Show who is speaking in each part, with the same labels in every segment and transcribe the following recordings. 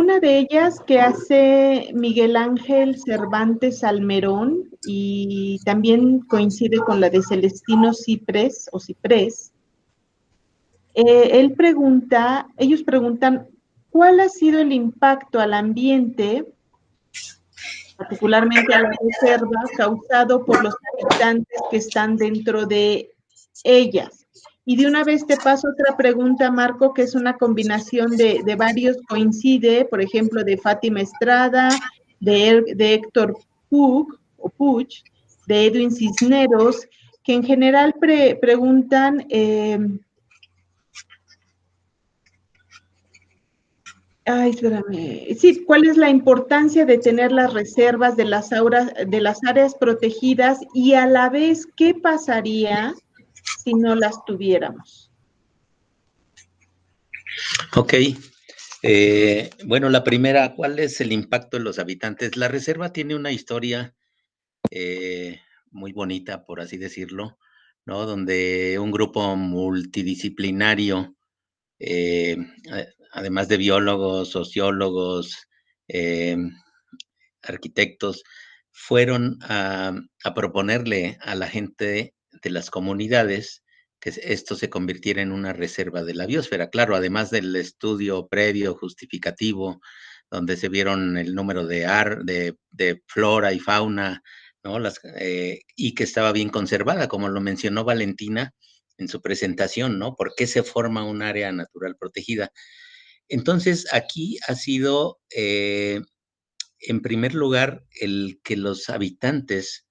Speaker 1: una de ellas que hace Miguel Ángel Cervantes Salmerón y también coincide con la de Celestino Ciprés o Ciprés. Ellos preguntan, ¿cuál ha sido el impacto al ambiente, particularmente a la reserva, causado por los habitantes que están dentro de ellas? Y de una vez te paso otra pregunta, Marco, que es una combinación de varios, coincide, por ejemplo, de Fátima Estrada, de Héctor Puch, de Edwin Cisneros, que en general preguntan... Ay, espérame. Sí, ¿cuál es la importancia de tener las reservas de las áreas protegidas y a la vez qué pasaría si no las tuviéramos?
Speaker 2: Ok. Bueno, la primera, ¿cuál es el impacto en los habitantes? La reserva tiene una historia muy bonita, por así decirlo, ¿no? Donde un grupo multidisciplinario, además de biólogos, sociólogos, arquitectos, fueron a proponerle a la gente de las comunidades que esto se convirtiera en una reserva de la biosfera. Claro, además del estudio previo justificativo, donde se vieron el número de flora y fauna, ¿no? Y que estaba bien conservada, como lo mencionó Valentina en su presentación, ¿no? ¿Por qué se forma un área natural protegida? Entonces, aquí ha sido, en primer lugar, el que los habitantes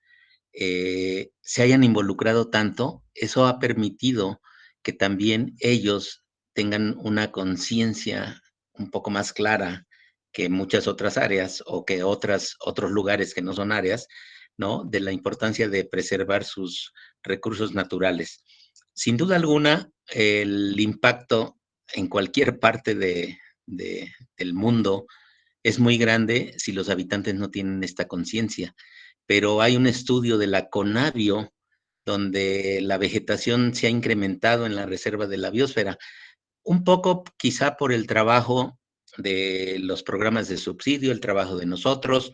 Speaker 2: se hayan involucrado tanto, eso ha permitido que también ellos tengan una conciencia un poco más clara que muchas otras áreas o que otros lugares que no son áreas, ¿no? De la importancia de preservar sus recursos naturales. Sin duda alguna, el impacto en cualquier parte del mundo es muy grande si los habitantes no tienen esta conciencia. Pero hay un estudio de la CONABIO donde la vegetación se ha incrementado en la reserva de la biosfera, un poco quizá por el trabajo de los programas de subsidio, el trabajo de nosotros,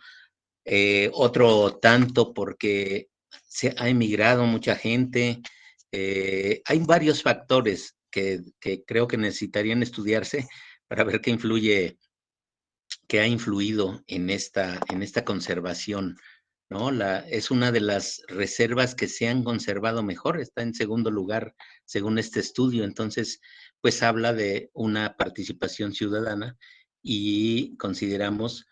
Speaker 2: otro tanto porque se ha emigrado mucha gente. Hay varios factores que creo que necesitarían estudiarse para ver qué ha influido en esta conservación, ¿no? Es una de las reservas que se han conservado mejor, está en segundo lugar según este estudio, entonces, pues habla de una participación ciudadana y consideramos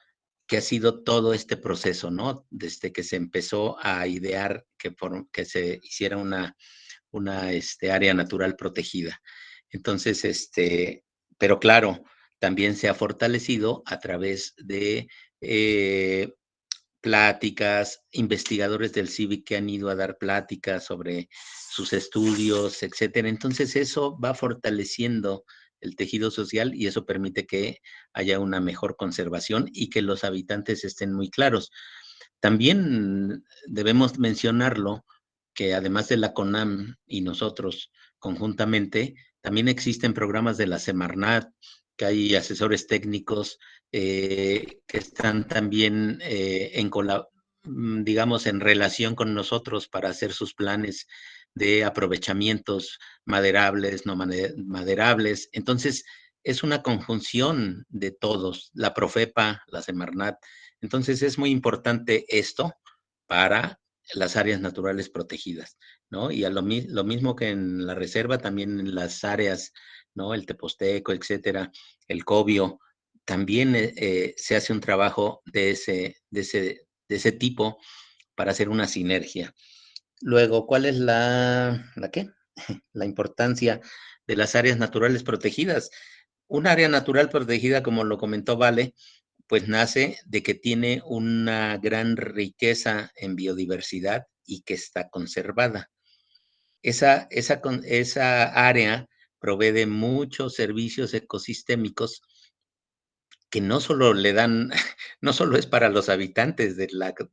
Speaker 2: que ha sido todo este proceso, ¿no? Desde que se empezó a idear que se hiciera una área natural protegida. Entonces, pero claro, también se ha fortalecido a través de pláticas, investigadores del CIVIC que han ido a dar pláticas sobre sus estudios, etcétera. Entonces, eso va fortaleciendo el tejido social y eso permite que haya una mejor conservación y que los habitantes estén muy claros. También debemos mencionarlo que además de la CONAM y nosotros conjuntamente, también existen programas de la Semarnat, que hay asesores técnicos que están también digamos, en relación con nosotros para hacer sus planes de aprovechamientos maderables, no maderables. Entonces, es una conjunción de todos, la Profepa, la Semarnat. Entonces, es muy importante esto para las áreas naturales protegidas, ¿no? Y lo mismo que en la reserva, también en las áreas, ¿no? El Teposteco, etcétera, el Cobio, también se hace un trabajo de ese tipo para hacer una sinergia. Luego, ¿cuál es la qué? La importancia de las áreas naturales protegidas. Un área natural protegida, como lo comentó Vale, pues nace de que tiene una gran riqueza en biodiversidad y que está conservada. Esa área provee de muchos servicios ecosistémicos que no solo le dan, no solo es para los habitantes de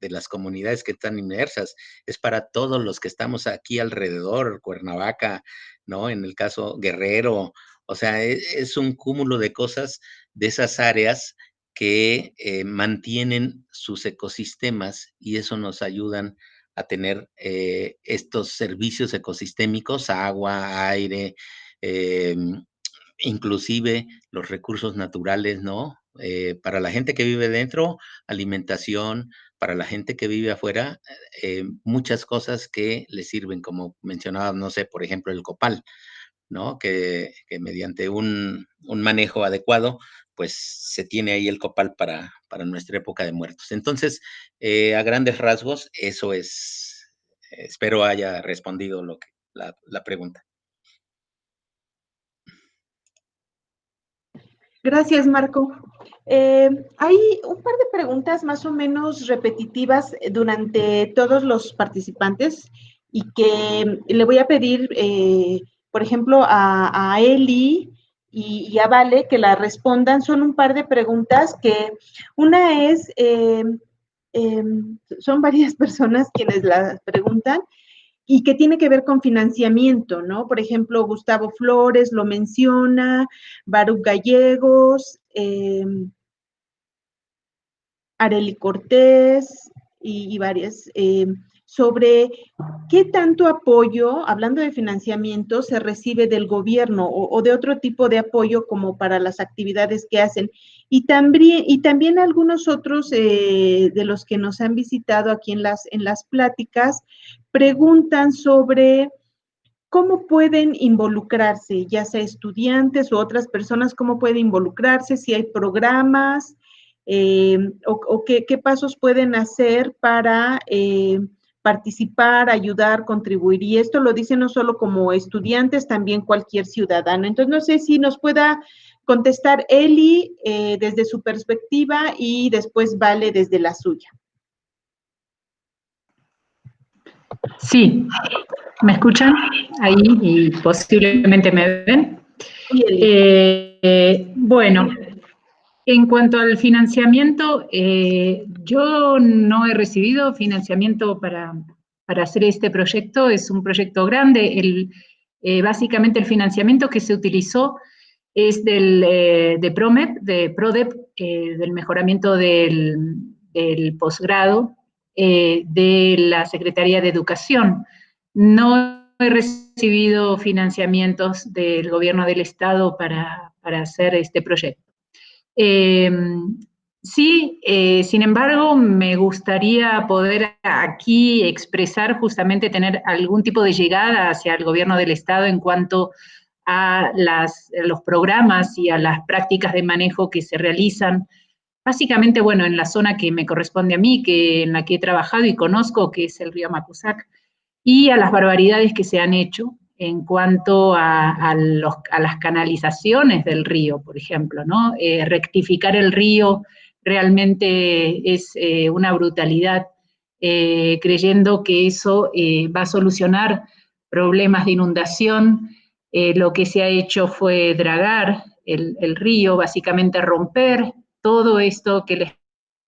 Speaker 2: las comunidades que están inmersas, es para todos los que estamos aquí alrededor, Cuernavaca, ¿no? En el caso Guerrero, o sea, es un cúmulo de cosas de esas áreas que mantienen sus ecosistemas y eso nos ayudan a tener estos servicios ecosistémicos, agua, aire, inclusive los recursos naturales, ¿no? Para la gente que vive dentro, alimentación, para la gente que vive afuera, muchas cosas que le sirven, como mencionaba, no sé, por ejemplo, el copal, ¿no? Que mediante un manejo adecuado, pues se tiene ahí el copal para nuestra época de muertos. Entonces, a grandes rasgos, eso es, espero haya respondido la pregunta.
Speaker 1: Gracias, Marco. Hay un par de preguntas más o menos repetitivas durante todos los participantes y que le voy a pedir, por ejemplo, a Eli y a Vale que la respondan. Son un par de preguntas que una es, son varias personas quienes la preguntan y que tiene que ver con financiamiento, ¿no? Por ejemplo, Gustavo Flores lo menciona, Baruch Gallegos, Areli Cortés y varias, sobre qué tanto apoyo, hablando de financiamiento, se recibe del gobierno o de otro tipo de apoyo como para las actividades que hacen. Y también algunos otros de los que nos han visitado aquí en las pláticas preguntan sobre cómo pueden involucrarse, ya sea estudiantes o otras personas, cómo pueden involucrarse, si hay programas o qué pasos pueden hacer para participar, ayudar, contribuir. Y esto lo dice no solo como estudiantes, también cualquier ciudadano. Entonces, no sé si nos pueda contestar Eli desde su perspectiva y después Vale desde la suya.
Speaker 3: Sí, ¿me escuchan ahí y posiblemente me ven? Bueno, en cuanto al financiamiento, yo no he recibido financiamiento para hacer este proyecto. Es un proyecto grande. Básicamente el financiamiento que se utilizó es de PROMEP, de PRODEP, del mejoramiento del posgrado de la Secretaría de Educación. No he recibido financiamientos del gobierno del Estado para hacer este proyecto. Sí, sin embargo, me gustaría poder aquí expresar justamente tener algún tipo de llegada hacia el gobierno del Estado en cuanto a los programas y a las prácticas de manejo que se realizan, básicamente, bueno, en la zona que me corresponde a mí, en la que he trabajado y conozco, que es el río Macusac, y a las barbaridades que se han hecho en cuanto a las canalizaciones del río, por ejemplo, ¿no? Rectificar el río realmente es una brutalidad, creyendo que eso va a solucionar problemas de inundación. Lo que se ha hecho fue dragar el río, básicamente romper todo esto que les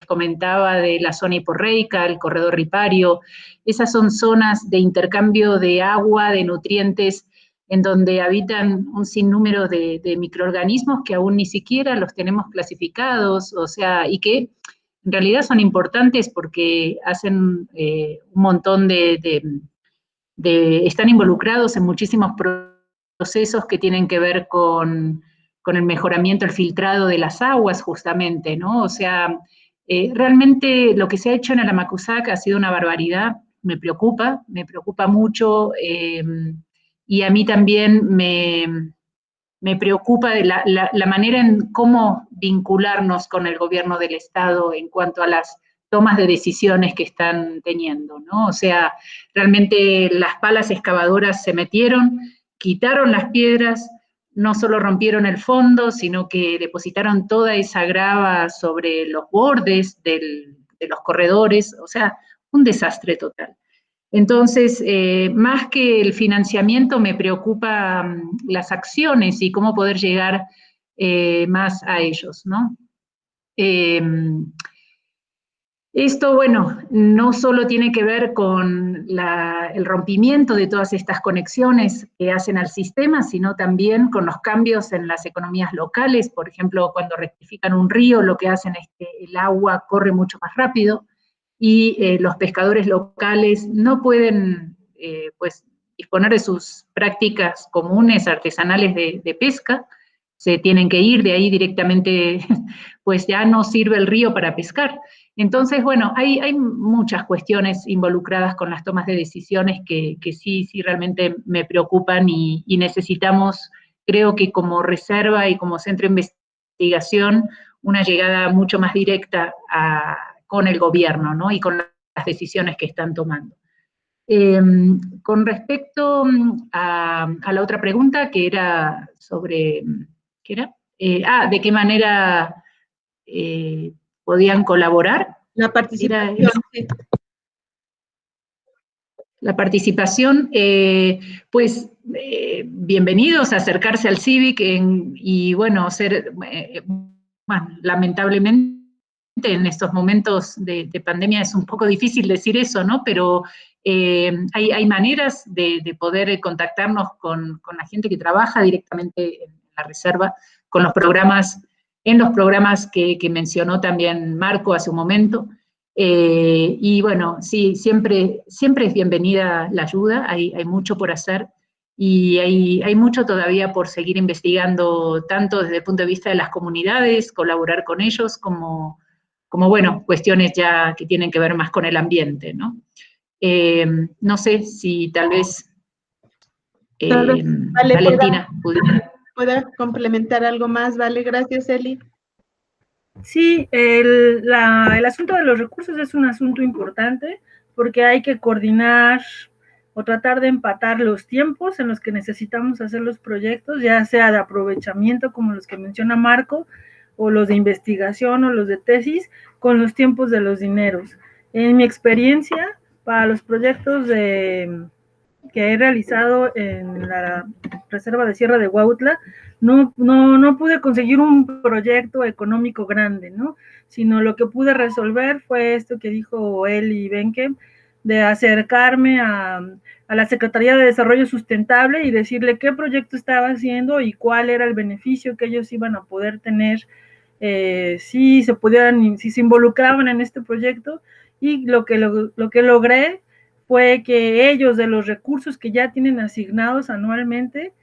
Speaker 3: comentaba de la zona hiporreica, el corredor ripario. Esas son zonas de intercambio de agua, de nutrientes, en donde habitan un sinnúmero de microorganismos que aún ni siquiera los tenemos clasificados, o sea, y que en realidad son importantes porque hacen un montón están involucrados en muchísimos procesos que tienen que ver con el mejoramiento, el filtrado de las aguas, justamente, ¿no? O sea, realmente lo que se ha hecho en el Amacuzac ha sido una barbaridad, me preocupa mucho, y a mí también me preocupa de la manera en cómo vincularnos con el gobierno del Estado en cuanto a las tomas de decisiones que están teniendo, ¿no? O sea, realmente las palas excavadoras se metieron, quitaron las piedras, no solo rompieron el fondo, sino que depositaron toda esa grava sobre los bordes de los corredores, o sea, un desastre total. Entonces, más que el financiamiento, me preocupa las acciones y cómo poder llegar más a ellos, ¿no? Esto, bueno, no solo tiene que ver con el rompimiento de todas estas conexiones que hacen al sistema, sino también con los cambios en las economías locales. Por ejemplo, cuando rectifican un río, lo que hacen es que el agua corre mucho más rápido y los pescadores locales no pueden pues, disponer de sus prácticas comunes, artesanales de pesca, se tienen que ir de ahí directamente, pues ya no sirve el río para pescar. Entonces, bueno, hay muchas cuestiones involucradas con las tomas de decisiones que sí realmente me preocupan y necesitamos, creo que como reserva y como centro de investigación, una llegada mucho más directa con el gobierno, ¿no? Y con las decisiones que están tomando. Con respecto a la otra pregunta, que era sobre, ¿qué era? ¿De qué manera podían colaborar?
Speaker 1: La participación, sí.
Speaker 3: La participación, pues bienvenidos a acercarse al CIVIC y bueno, bueno, lamentablemente en estos momentos de pandemia es un poco difícil decir eso, ¿no? Pero hay maneras de poder contactarnos con la gente que trabaja directamente en la reserva, con los programas, en los programas que mencionó también Marco hace un momento. Y bueno, sí, siempre es bienvenida la ayuda, hay mucho por hacer y hay mucho todavía por seguir investigando, tanto desde el punto de vista de las comunidades, colaborar con ellos, como bueno, cuestiones ya que tienen que ver más con el ambiente, ¿no? No sé si tal vez
Speaker 1: Vale,
Speaker 3: Valentina
Speaker 1: pueda complementar algo más, ¿vale? Gracias, Eli.
Speaker 4: Sí, el asunto de los recursos es un asunto importante porque hay que coordinar o tratar de empatar los tiempos en los que necesitamos hacer los proyectos, ya sea de aprovechamiento como los que menciona Marco, o los de investigación o los de tesis, con los tiempos de los dineros. En mi experiencia, para los proyectos que he realizado en la Reserva de Sierra de Huautla, no pude conseguir un proyecto económico grande, ¿no? Sino lo que pude resolver fue esto que dijo Eli Benke, de acercarme a la Secretaría de Desarrollo Sustentable y decirle qué proyecto estaba haciendo y cuál era el beneficio que ellos iban a poder tener si se involucraban en este proyecto, y lo que logré fue que ellos, de los recursos que ya tienen asignados anualmente,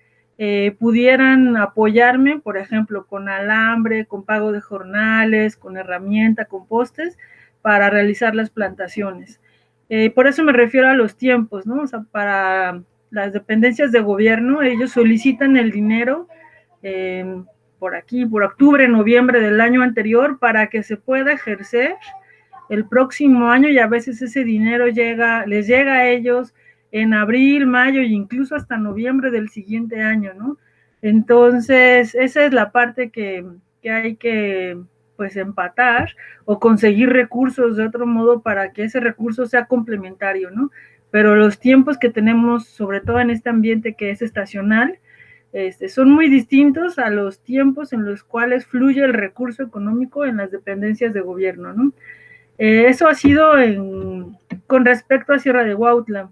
Speaker 4: pudieran apoyarme, por ejemplo, con alambre, con pago de jornales, con herramienta, con postes, para realizar las plantaciones. Por eso me refiero a los tiempos, ¿no? O sea, para las dependencias de gobierno, ellos solicitan el dinero por aquí, por octubre, noviembre del año anterior, para que se pueda ejercer el próximo año, y a veces ese dinero les llega a ellos en abril, mayo e incluso hasta noviembre del siguiente año, ¿no? Entonces, esa es la parte que hay que, pues, empatar o conseguir recursos de otro modo para que ese recurso sea complementario, ¿no? Pero los tiempos que tenemos, sobre todo en este ambiente que es estacional, son muy distintos a los tiempos en los cuales fluye el recurso económico en las dependencias de gobierno, ¿no? Eso ha sido con respecto a Sierra de Huautla.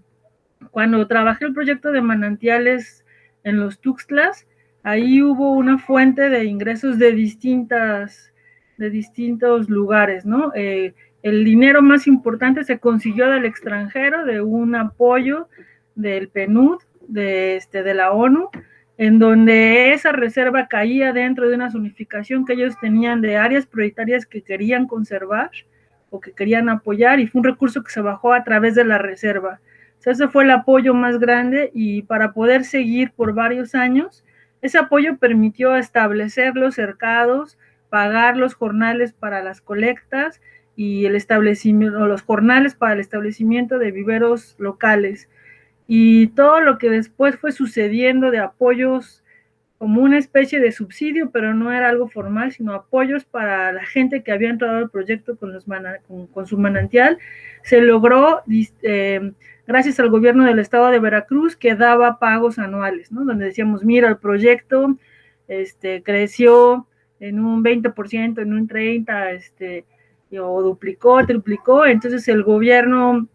Speaker 4: Cuando trabajé el proyecto de manantiales en los Tuxtlas, ahí hubo una fuente de ingresos de distintos lugares, ¿no? El dinero más importante se consiguió del extranjero, de un apoyo del PNUD, de la ONU, en donde esa reserva caía dentro de una zonificación que ellos tenían de áreas prioritarias que querían conservar o que querían apoyar, y fue un recurso que se bajó a través de la reserva. O sea, ese fue el apoyo más grande, y para poder seguir por varios años, ese apoyo permitió establecer los cercados, pagar los jornales para las colectas y los jornales para el establecimiento de viveros locales. Y todo lo que después fue sucediendo de apoyos como una especie de subsidio, pero no era algo formal, sino apoyos para la gente que había entrado al proyecto con su manantial, se logró gracias al gobierno del estado de Veracruz, que daba pagos anuales, ¿no? Donde decíamos, mira, el proyecto creció en un 20%, en un 30%, o duplicó, triplicó, entonces el gobierno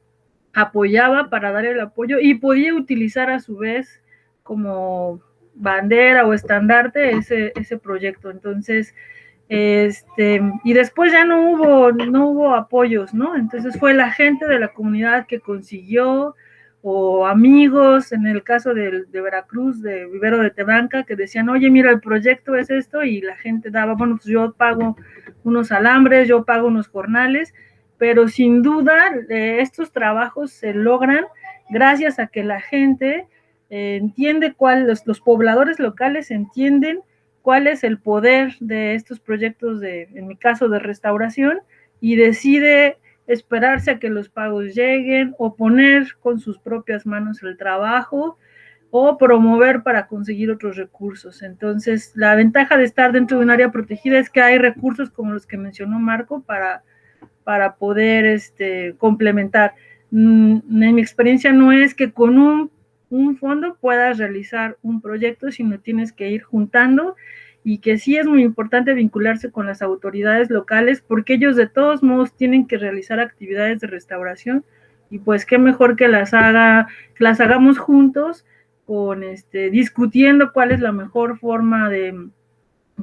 Speaker 4: apoyaba para dar el apoyo y podía utilizar a su vez como bandera o estandarte ese proyecto. Entonces, y después ya no hubo apoyos, ¿no? Entonces fue la gente de la comunidad que consiguió, o amigos, en el caso de Veracruz, de Vivero de Tebanca, que decían, oye, mira, el proyecto es esto, y la gente daba, bueno, pues yo pago unos alambres, yo pago unos jornales, pero sin duda estos trabajos se logran gracias a que la gente entiende los pobladores locales entienden cuál es el poder de estos proyectos en mi caso, de restauración, y decide esperarse a que los pagos lleguen, o poner con sus propias manos el trabajo, o promover para conseguir otros recursos. Entonces, la ventaja de estar dentro de un área protegida es que hay recursos como los que mencionó Marco para poder complementar. En mi experiencia no es que con un fondo puedas realizar un proyecto, sino tienes que ir juntando, y que sí es muy importante vincularse con las autoridades locales, porque ellos de todos modos tienen que realizar actividades de restauración, y pues qué mejor que las hagamos juntos, discutiendo cuál es la mejor forma de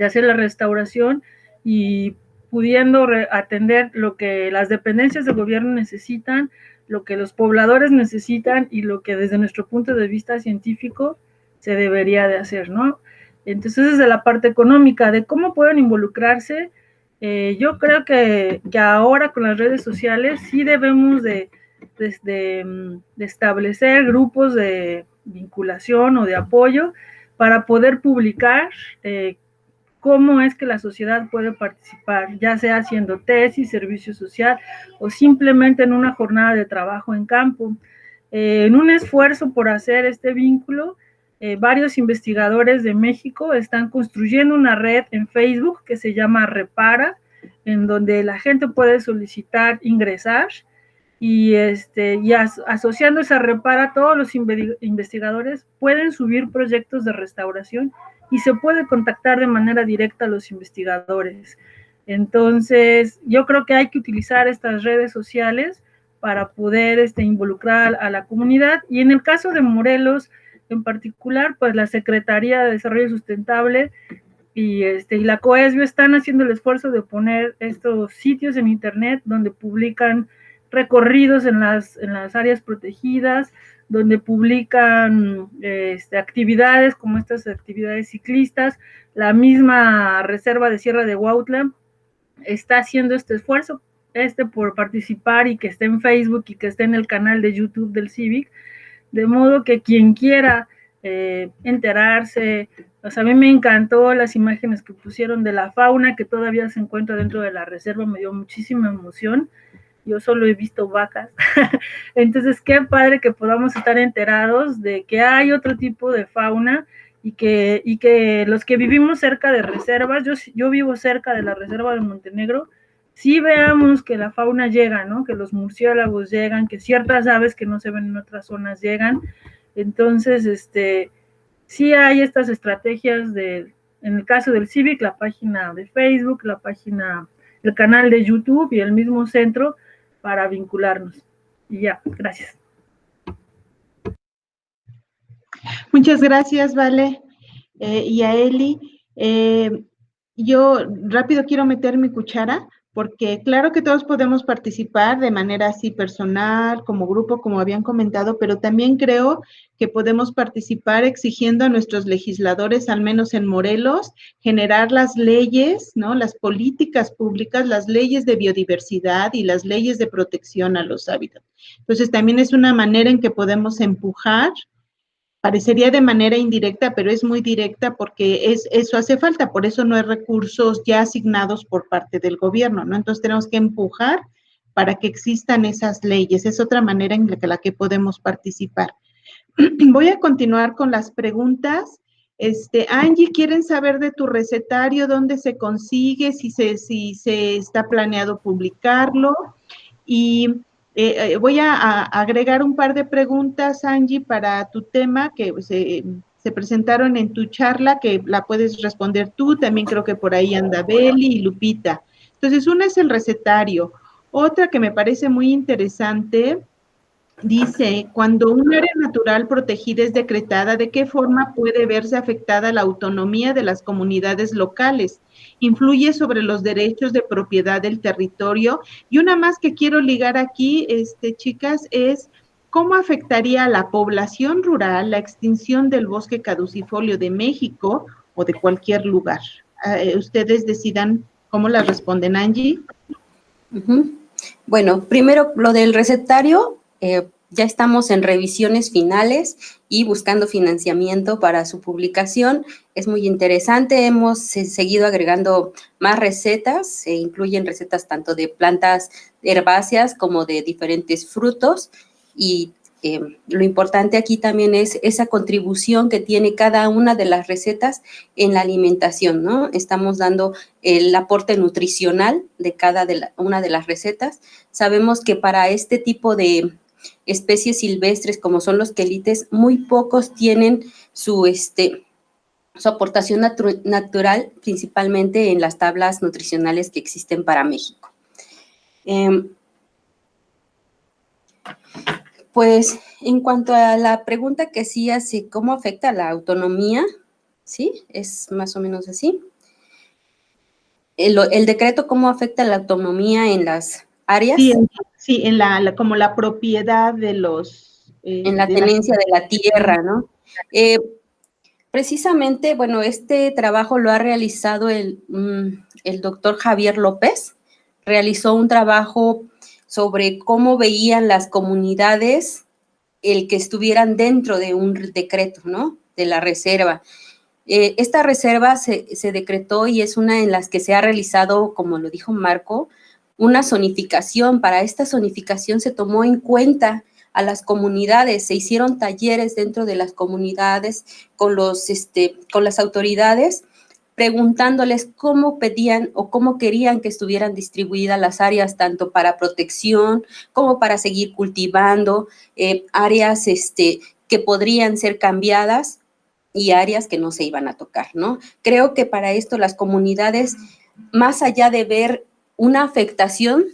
Speaker 4: hacer la restauración, y pudiendo atender lo que las dependencias del gobierno necesitan, lo que los pobladores necesitan, y lo que desde nuestro punto de vista científico se debería de hacer, ¿no? Entonces, desde la parte económica, de cómo pueden involucrarse, yo creo que ahora con las redes sociales sí debemos de establecer grupos de vinculación o de apoyo para poder publicar cómo es que la sociedad puede participar, ya sea haciendo tesis, servicio social, o simplemente en una jornada de trabajo en campo. En un esfuerzo por hacer este vínculo, varios investigadores de México están construyendo una red en Facebook que se llama Repara, en donde la gente puede solicitar ingresar, y asociando esa Repara, todos los investigadores pueden subir proyectos de restauración, y se puede contactar de manera directa a los investigadores. Entonces, yo creo que hay que utilizar estas redes sociales para poder involucrar a la comunidad. Y en el caso de Morelos, en particular, pues la Secretaría de Desarrollo Sustentable y la COESBIO están haciendo el esfuerzo de poner estos sitios en internet donde publican recorridos en las áreas protegidas, donde publican actividades como estas actividades ciclistas. La misma Reserva de Sierra de Huautla está haciendo este esfuerzo por participar, y que esté en Facebook y que esté en el canal de YouTube del CIVIC, de modo que quien quiera enterarse. O sea, a mí me encantó las imágenes que pusieron de la fauna que todavía se encuentra dentro de la reserva, me dio muchísima emoción. Yo solo he visto vacas. Entonces, qué padre que podamos estar enterados de que hay otro tipo de fauna, y que los que vivimos cerca de reservas, yo vivo cerca de la reserva de Montenegro, sí veamos que la fauna llega, ¿no? Que los murciélagos llegan, que ciertas aves que no se ven en otras zonas llegan. Entonces, sí hay estas estrategias en el caso del CIVIC, la página de Facebook, el canal de YouTube y el mismo centro, para vincularnos. Y ya, gracias.
Speaker 1: Muchas gracias, Vale, y a Eli. Yo rápido quiero meter mi cuchara, porque claro que todos podemos participar de manera así personal, como grupo, como habían comentado, pero también creo que podemos participar exigiendo a nuestros legisladores, al menos en Morelos, generar las leyes, ¿no? Las políticas públicas, las leyes de biodiversidad y las leyes de protección a los hábitats. Entonces, también es una manera en que podemos empujar. Parecería de manera indirecta, pero es muy directa, porque eso hace falta, por eso no hay recursos ya asignados por parte del gobierno, ¿no? Entonces tenemos que empujar para que existan esas leyes, es otra manera en la que podemos participar. Voy a continuar con las preguntas. Angie, ¿quieren saber de tu recetario, dónde se consigue, si se está planeado publicarlo? Y voy a agregar un par de preguntas, Angie, para tu tema que se presentaron en tu charla, que la puedes responder tú. También creo que por ahí anda Beli y Lupita. Entonces, una es el recetario. Otra que me parece muy interesante, dice, cuando un área natural protegida es decretada, ¿de qué forma puede verse afectada la autonomía de las comunidades locales? ¿Influye sobre los derechos de propiedad del territorio? Y una más que quiero ligar aquí, chicas, es ¿cómo afectaría a la población rural la extinción del bosque caducifolio de México o de cualquier lugar? Ustedes decidan cómo la responden, Angie.
Speaker 5: Bueno, primero lo del recetario, ya estamos en revisiones finales y buscando financiamiento para su publicación. Es muy interesante, hemos seguido agregando más recetas, se incluyen recetas tanto de plantas herbáceas como de diferentes frutos, y lo importante aquí también es esa contribución que tiene cada una de las recetas en la alimentación, ¿no? Estamos dando el aporte nutricional de cada una de las recetas. Sabemos que para este tipo de especies silvestres, como son los quelites, muy pocos tienen su aportación natural, principalmente en las tablas nutricionales que existen para México. Pues, en cuanto a la pregunta que hacía, ¿cómo afecta la autonomía? ¿Sí? Es más o menos así. El decreto, ¿cómo afecta la autonomía en las áreas?
Speaker 1: Sí, en como la propiedad de los...
Speaker 5: en la tenencia de la tierra, ¿no? Precisamente, bueno, este trabajo lo ha realizado el doctor Javier López. Realizó un trabajo sobre cómo veían las comunidades el que estuvieran dentro de un decreto, ¿no? De la reserva. Esta reserva se decretó y es una en las que se ha realizado, como lo dijo Marco, una zonificación. Para esta zonificación se tomó en cuenta a las comunidades, se hicieron talleres dentro de las comunidades con las autoridades, preguntándoles cómo pedían o cómo querían que estuvieran distribuidas las áreas, tanto para protección como para seguir cultivando, áreas que podrían ser cambiadas y áreas que no se iban a tocar, ¿no? Creo que para esto las comunidades, más allá de ver una afectación,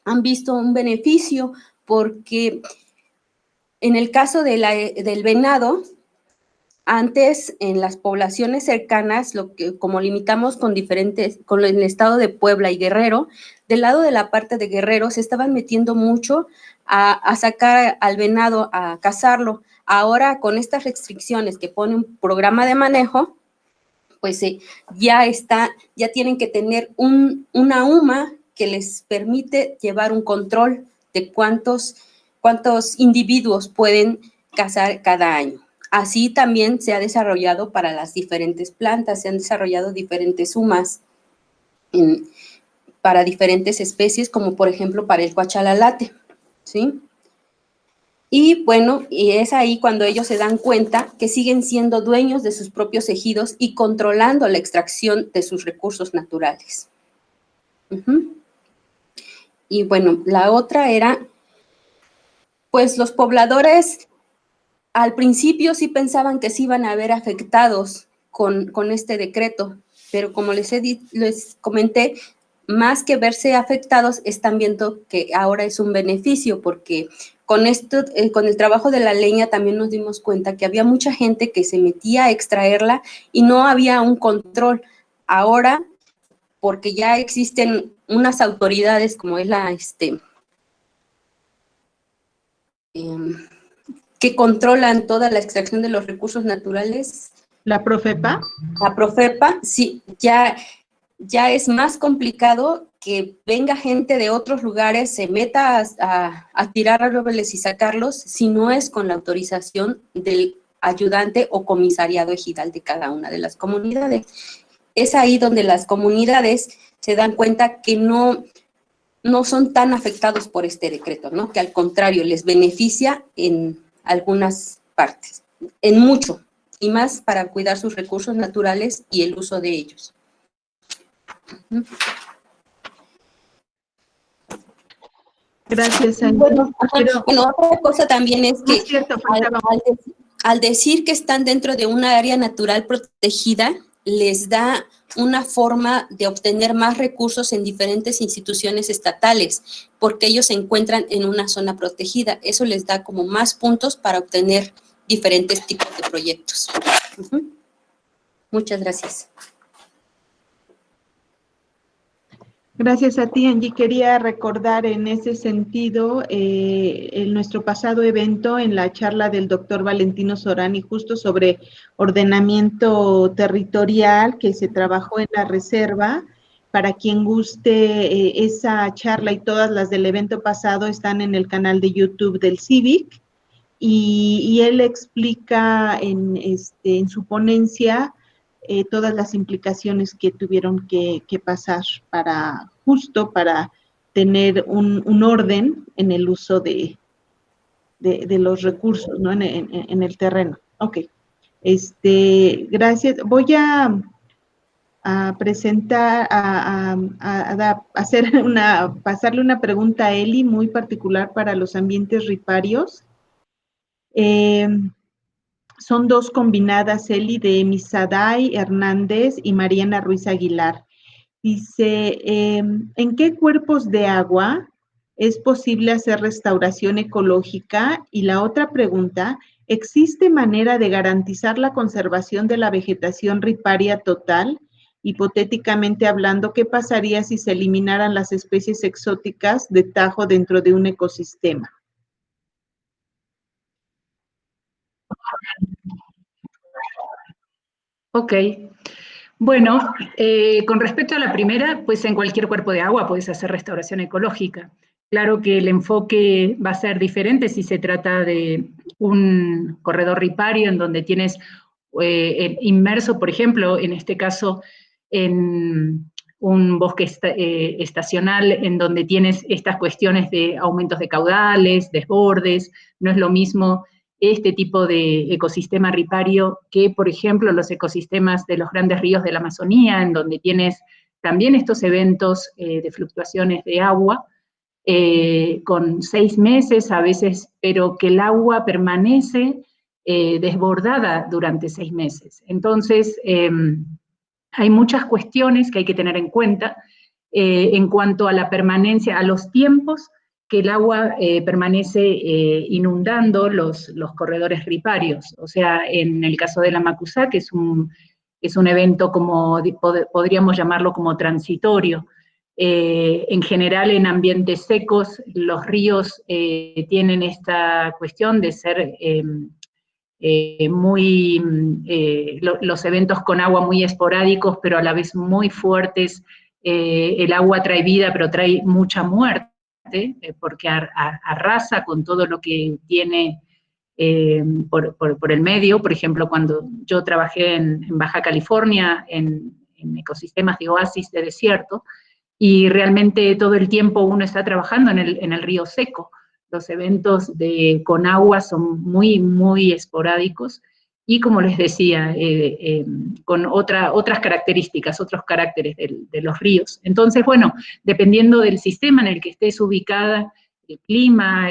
Speaker 5: han visto un beneficio, porque en el caso del venado, antes en las poblaciones cercanas, como limitamos con el estado de Puebla y Guerrero, del lado de la parte de Guerrero se estaban metiendo mucho a sacar al venado, a cazarlo. Ahora, con estas restricciones que pone un programa de manejo, pues ya tienen que tener una UMA que les permite llevar un control de cuántos individuos pueden cazar cada año. Así también se ha desarrollado para las diferentes plantas, se han desarrollado diferentes UMAs para diferentes especies, como por ejemplo para el cuachalalate, ¿sí? Y bueno, y es ahí cuando ellos se dan cuenta que siguen siendo dueños de sus propios ejidos y controlando la extracción de sus recursos naturales. Y bueno, la otra era, pues los pobladores al principio sí pensaban que se iban a ver afectados con este decreto, pero como les comenté, más que verse afectados, están viendo que ahora es un beneficio, porque con el trabajo de la leña también nos dimos cuenta que había mucha gente que se metía a extraerla y no había un control. Ahora, porque ya existen unas autoridades como es que controlan toda la extracción de los recursos naturales.
Speaker 1: ¿La Profepa?
Speaker 5: La Profepa, sí, ya es más complicado que venga gente de otros lugares, se meta a tirar árboles y sacarlos, si no es con la autorización del ayudante o comisariado ejidal de cada una de las comunidades. Es ahí donde las comunidades se dan cuenta que no son tan afectados por este decreto, ¿no? Que al contrario, les beneficia en algunas partes, en mucho, y más para cuidar sus recursos naturales y el uso de ellos.
Speaker 1: Gracias, Angie.
Speaker 5: Bueno, otra cosa también es que
Speaker 1: al
Speaker 5: al decir que están dentro de una área natural protegida, les da una forma de obtener más recursos en diferentes instituciones estatales, porque ellos se encuentran en una zona protegida. Eso les da como más puntos para obtener diferentes tipos de proyectos. Muchas gracias.
Speaker 1: Gracias a ti, Angie. Quería recordar en ese sentido en nuestro pasado evento, en la charla del doctor Valentino Sorani, justo sobre ordenamiento territorial que se trabajó en la reserva. Para quien guste esa charla y todas las del evento pasado están en el canal de YouTube del CIVIC, y él explica en su ponencia todas las implicaciones que tuvieron que pasar justo para tener un orden en el uso de los recursos, ¿no? En el terreno. Ok. Gracias. Voy a presentar, pasarle una pregunta a Eli muy particular para los ambientes riparios. Son dos combinadas, Eli, de Misaday Hernández y Mariana Ruiz Aguilar. Dice, ¿en qué cuerpos de agua es posible hacer restauración ecológica? Y la otra pregunta, ¿existe manera de garantizar la conservación de la vegetación riparia total? Hipotéticamente hablando, ¿qué pasaría si se eliminaran las especies exóticas de tajo dentro de un ecosistema?
Speaker 3: Ok. Bueno, con respecto a la primera, pues en cualquier cuerpo de agua puedes hacer restauración ecológica. Claro que el enfoque va a ser diferente si se trata de un corredor ripario en donde tienes inmerso, por ejemplo, en este caso, en un bosque estacional en donde tienes estas cuestiones de aumentos de caudales, desbordes. No es lo mismo este tipo de ecosistema ripario que, por ejemplo, los ecosistemas de los grandes ríos de la Amazonía, en donde tienes también estos eventos de fluctuaciones de agua, con 6 meses a veces, pero que el agua permanece desbordada durante 6 meses. Entonces, hay muchas cuestiones que hay que tener en cuenta en cuanto a la permanencia, a los tiempos que el agua permanece inundando los corredores riparios. O sea, en el caso de la Macusá, que es un evento como, podríamos llamarlo como transitorio. En general, en ambientes secos, los ríos tienen esta cuestión de ser los eventos con agua muy esporádicos, pero a la vez muy fuertes. El agua trae vida, pero trae mucha muerte, porque arrasa con todo lo que tiene por el medio. Por ejemplo, cuando yo trabajé en Baja California, en ecosistemas de oasis de desierto, y realmente todo el tiempo uno está trabajando en el río seco. Los eventos con agua son muy, muy esporádicos, y como les decía, con otras características, otros caracteres de los ríos. Entonces, bueno, dependiendo del sistema en el que estés ubicada, el clima,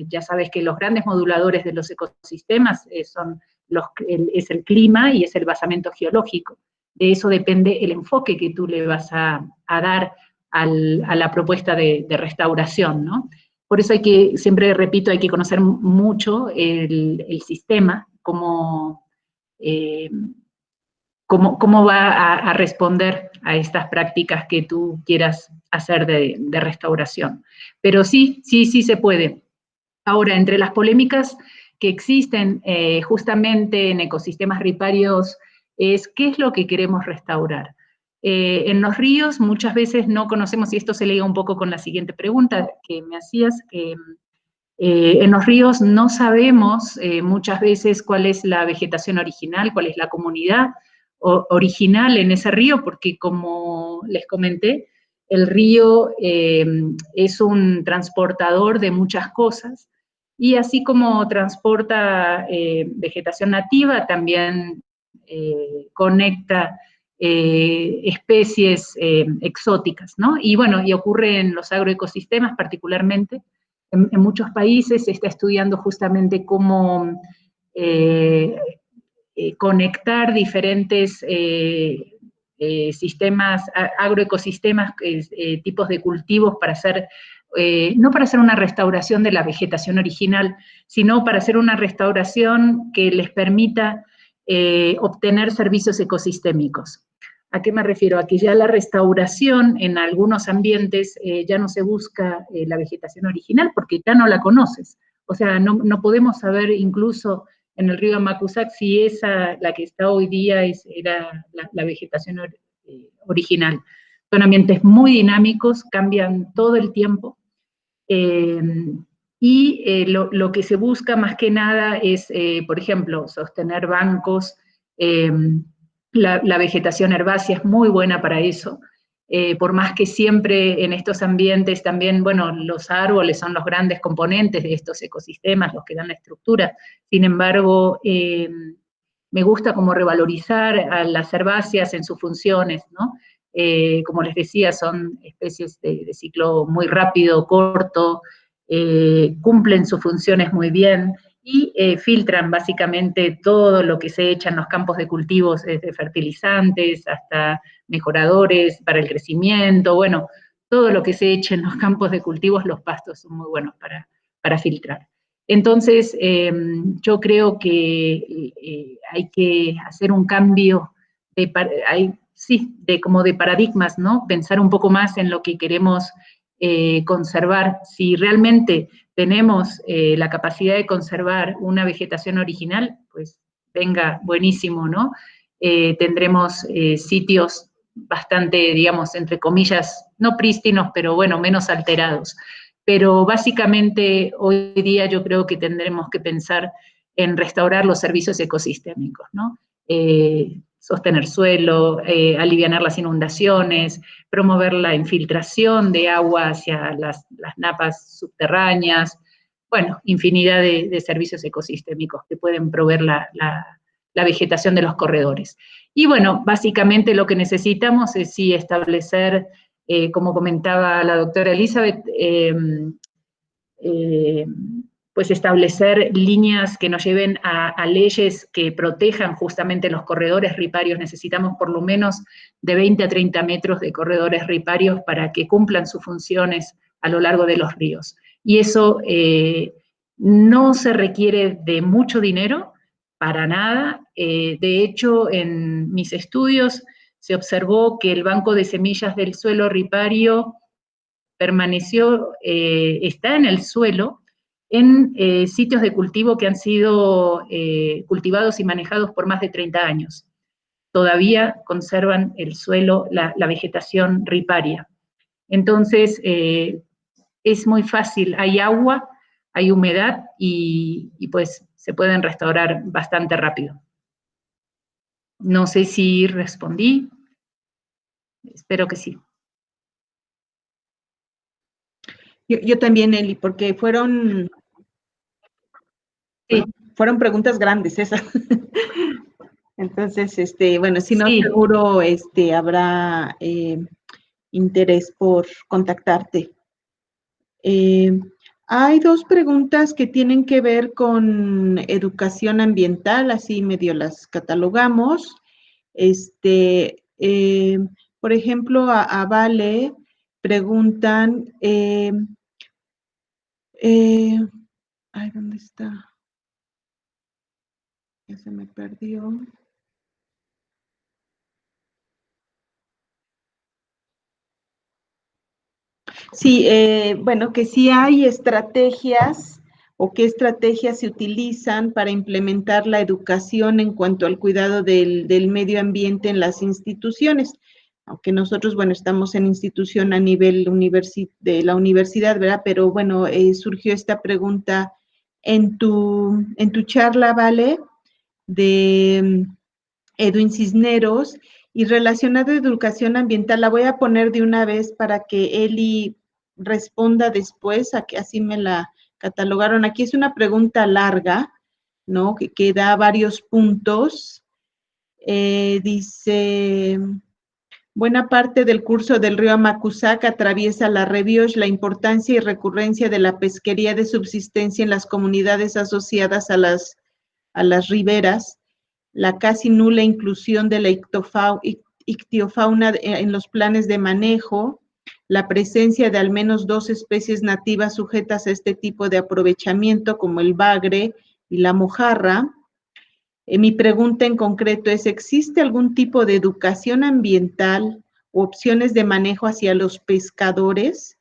Speaker 3: ya sabes que los grandes moduladores de los ecosistemas es el clima y es el basamento geológico. De eso depende el enfoque que tú le vas a dar a la propuesta de restauración, ¿no? Por eso siempre repito, hay que conocer mucho el sistema, cómo va a responder a estas prácticas que tú quieras hacer de restauración. Pero sí se puede. Ahora, entre las polémicas que existen justamente en ecosistemas riparios es qué es lo que queremos restaurar. En los ríos muchas veces no conocemos, y esto se liga un poco con la siguiente pregunta que me hacías, en los ríos no sabemos muchas veces cuál es la vegetación original, cuál es la comunidad original en ese río, porque como les comenté, el río es un transportador de muchas cosas, y así como transporta vegetación nativa, también conecta especies exóticas, ¿no? Y bueno, y ocurre en los agroecosistemas particularmente. En muchos países se está estudiando justamente cómo conectar diferentes sistemas, agroecosistemas, tipos de cultivos para hacer, no para hacer una restauración de la vegetación original, sino para hacer una restauración que les permita obtener servicios ecosistémicos. ¿A qué me refiero? A que ya la restauración en algunos ambientes ya no se busca la vegetación original porque ya no la conoces. O sea, no podemos saber incluso en el río Amacuzac si esa, la que está hoy día, era la vegetación original. Son ambientes muy dinámicos, cambian todo el tiempo. Lo que se busca más que nada es, por ejemplo, sostener bancos. La vegetación herbácea es muy buena para eso, por más que siempre en estos ambientes también, bueno, los árboles son los grandes componentes de estos ecosistemas, los que dan la estructura. Sin embargo, me gusta como revalorizar a las herbáceas en sus funciones, ¿no? Como les decía, son especies de ciclo muy rápido, corto, cumplen sus funciones muy bien, y filtran básicamente todo lo que se echa en los campos de cultivos, desde fertilizantes hasta mejoradores para el crecimiento, bueno, todo lo que se echa en los campos de cultivos, los pastos son muy buenos para filtrar. Entonces, yo creo que hay que hacer un cambio como de paradigmas, ¿no? Pensar un poco más en lo que queremos conservar. Si realmente tenemos la capacidad de conservar una vegetación original, pues venga, buenísimo, ¿no? Tendremos sitios bastante, digamos, entre comillas, no prístinos, pero bueno, menos alterados. Pero básicamente hoy día yo creo que tendremos que pensar en restaurar los servicios ecosistémicos, ¿no? Sostener suelo, alivianar las inundaciones, promover la infiltración de agua hacia las napas subterráneas, bueno, infinidad de servicios ecosistémicos que pueden proveer la vegetación de los corredores. Y bueno, básicamente lo que necesitamos es sí establecer, como comentaba la doctora Elizabeth, pues establecer líneas que nos lleven a leyes que protejan justamente los corredores riparios. Necesitamos por lo menos de 20 a 30 metros de corredores riparios para que cumplan sus funciones a lo largo de los ríos. Y eso no se requiere de mucho dinero, para nada. De hecho, en mis estudios se observó que el banco de semillas del suelo ripario permaneció, está en el suelo, en sitios de cultivo que han sido cultivados y manejados por más de 30 años. Todavía conservan el suelo, la vegetación riparia. Entonces, es muy fácil, hay agua, hay humedad y pues se pueden restaurar bastante rápido. No sé si respondí, espero que sí.
Speaker 1: Yo también, Eli, porque fueron preguntas grandes esas. Entonces, bueno, si no, seguro habrá interés por contactarte. Hay dos preguntas que tienen que ver con educación ambiental, así medio las catalogamos. Por ejemplo, a Vale preguntan, ay, ¿dónde está? Ya se me perdió. Sí, bueno, que sí hay estrategias o qué estrategias se utilizan para implementar la educación en cuanto al cuidado del medio ambiente en las instituciones. Aunque nosotros, bueno, estamos en institución a nivel de la universidad, ¿verdad? Pero bueno, surgió esta pregunta en tu charla, ¿vale? De Edwin Cisneros, y relacionado a educación ambiental, la voy a poner de una vez para que Eli responda después, a que así me la catalogaron. Aquí es una pregunta larga, ¿no? Que da varios puntos. Dice, buena parte del curso del río Amacuzac atraviesa la Rebioche, la importancia y recurrencia de la pesquería de subsistencia en las comunidades asociadas a las riberas. la casi nula inclusión de la ictiofauna en los planes de manejo, la presencia de al menos 2 especies nativas sujetas a este tipo de aprovechamiento, como el bagre y la mojarra. Mi pregunta en concreto es, ¿existe algún tipo de educación ambiental o opciones de manejo hacia los pescadores?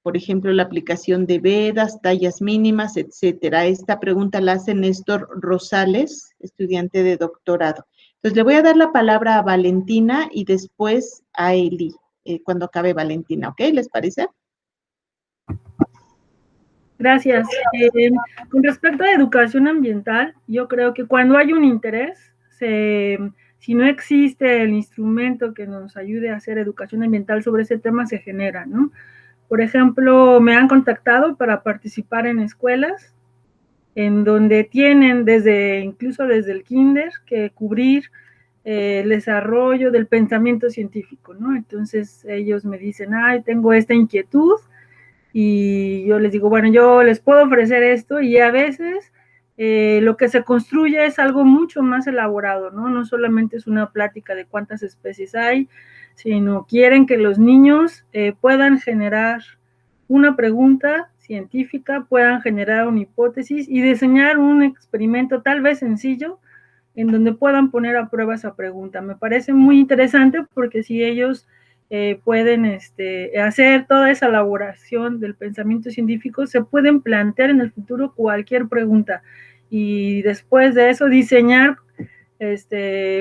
Speaker 1: Por ejemplo, la aplicación de vedas, tallas mínimas, etcétera. Esta pregunta la hace Néstor Rosales, estudiante de doctorado. Entonces, le voy a dar la palabra a Valentina y después a Eli, cuando acabe Valentina, ¿ok? ¿Les parece?
Speaker 4: Gracias. Con respecto a educación ambiental, yo creo que cuando hay un interés, si no existe el instrumento que nos ayude a hacer educación ambiental sobre ese tema, se genera, ¿no? Por ejemplo, me han contactado para participar en escuelas en donde tienen incluso desde el kinder que cubrir el desarrollo del pensamiento científico, ¿no? Entonces ellos me dicen, ay, tengo esta inquietud, y yo les digo, bueno, yo les puedo ofrecer esto, y a veces lo que se construye es algo mucho más elaborado, ¿no? No solamente es una plática de cuántas especies hay, sino quieren que los niños puedan generar una pregunta científica, puedan generar una hipótesis y diseñar un experimento tal vez sencillo en donde puedan poner a prueba esa pregunta. Me parece muy interesante porque si ellos pueden hacer toda esa elaboración del pensamiento científico, se pueden plantear en el futuro cualquier pregunta y después de eso diseñar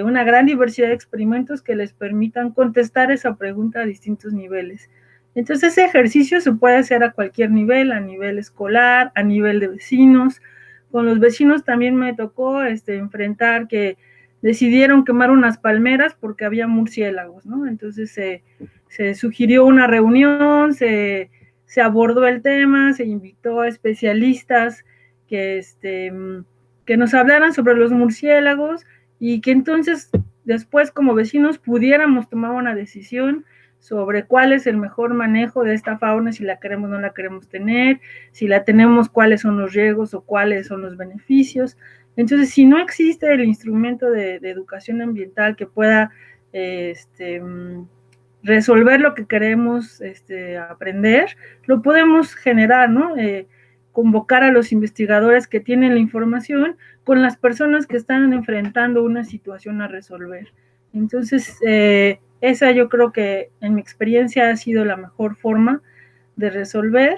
Speaker 4: una gran diversidad de experimentos que les permitan contestar esa pregunta a distintos niveles. Entonces ese ejercicio se puede hacer a cualquier nivel, a nivel escolar, a nivel de vecinos. Con los vecinos también me tocó enfrentar que decidieron quemar unas palmeras porque había murciélagos, ¿no? Entonces se sugirió una reunión, se abordó el tema, se invitó a especialistas que nos hablaran sobre los murciélagos y que entonces después como vecinos pudiéramos tomar una decisión sobre cuál es el mejor manejo de esta fauna, si la queremos o no la queremos tener, si la tenemos, cuáles son los riesgos o cuáles son los beneficios. Entonces, si no existe el instrumento de educación ambiental que pueda resolver lo que queremos aprender, lo podemos generar, ¿no? Convocar a los investigadores que tienen la información con las personas que están enfrentando una situación a resolver. Entonces, esa yo creo que en mi experiencia ha sido la mejor forma de resolver,